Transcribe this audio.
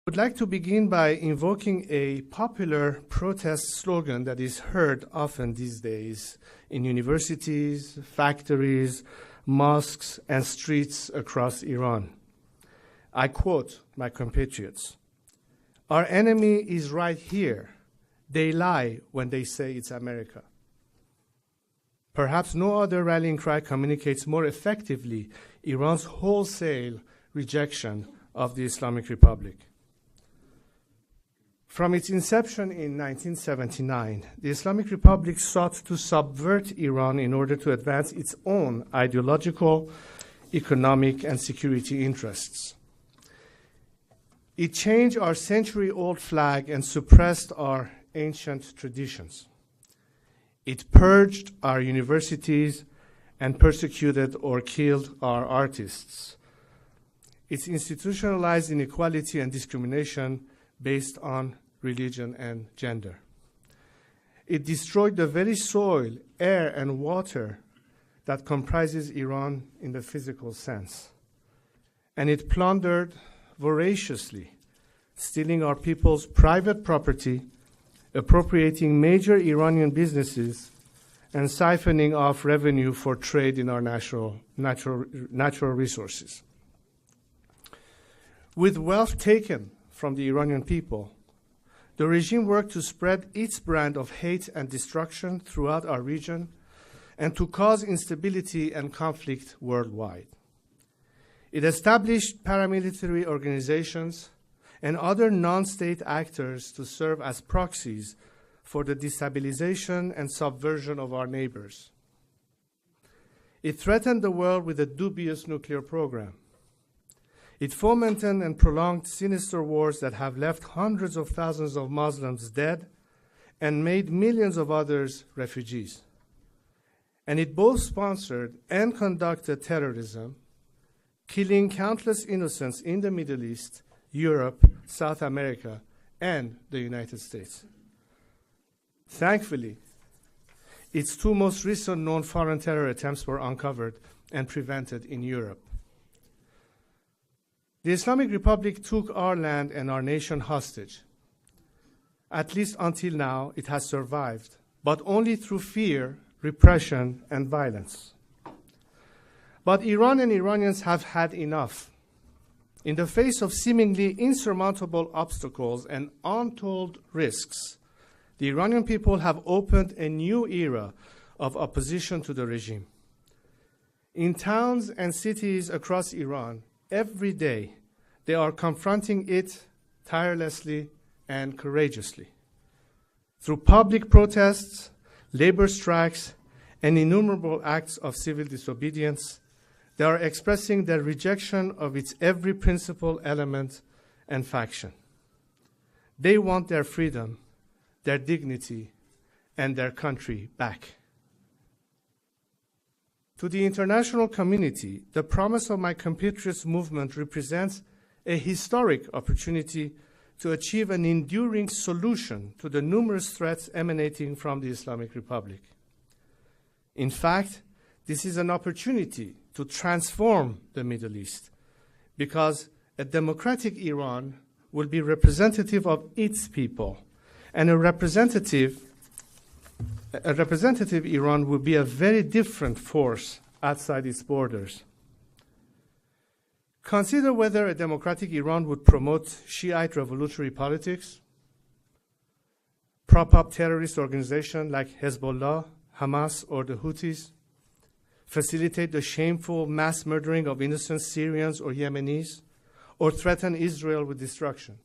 would like to begin by invoking a popular protest slogan that is heard often these days in universities, factories, mosques, and streets across Iran. I quote my compatriots, "Our enemy is right here. They lie when they say it's America." Perhaps no other rallying cry communicates more effectively Iran's wholesale rejection of the Islamic Republic. From its inception in 1979, the Islamic Republic sought to subvert Iran in order to advance its own ideological, economic, and security interests. It changed our century-old flag and suppressed our ancient traditions. It purged our universities and persecuted or killed our artists. It institutionalized inequality and discrimination based on religion and gender. It destroyed the very soil, air, and water that comprises Iran in the physical sense. And it plundered voraciously, stealing our people's private property, appropriating major Iranian businesses, and siphoning off revenue for trade in our natural resources. With wealth taken from the Iranian people, the regime worked to spread its brand of hate and destruction throughout our region and to cause instability and conflict worldwide. It established paramilitary organizations and other non-state actors to serve as proxies for the destabilization and subversion of our neighbors. It threatened the world with a dubious nuclear program. It fomented and prolonged sinister wars that have left hundreds of thousands of Muslims dead and made millions of others refugees. And it both sponsored and conducted terrorism, killing countless innocents in the Middle East, Europe, South America, and the United States. Thankfully, its two most recent known foreign terror attempts were uncovered and prevented in Europe. The Islamic Republic took our land and our nation hostage. At least until now, it has survived, but only through fear, repression, and violence. But Iran and Iranians have had enough. In the face of seemingly insurmountable obstacles and untold risks, the Iranian people have opened a new era of opposition to the regime. In towns and cities across Iran, every day, they are confronting it tirelessly and courageously. Through public protests, labor strikes, and innumerable acts of civil disobedience, they are expressing their rejection of its every principle, element, and faction. They want their freedom, their dignity, and their country back. To the international community, the promise of my compatriots movement represents a historic opportunity to achieve an enduring solution to the numerous threats emanating from the Islamic Republic. In fact, this is an opportunity to transform the Middle East, because a democratic Iran will be representative of its people, and a representative Iran will be a very different force outside its borders. Consider whether a democratic Iran would promote Shiite revolutionary politics, prop up terrorist organizations like Hezbollah, Hamas, or the Houthis, facilitate the shameful mass murdering of innocent Syrians or Yemenis, or threaten Israel with destruction.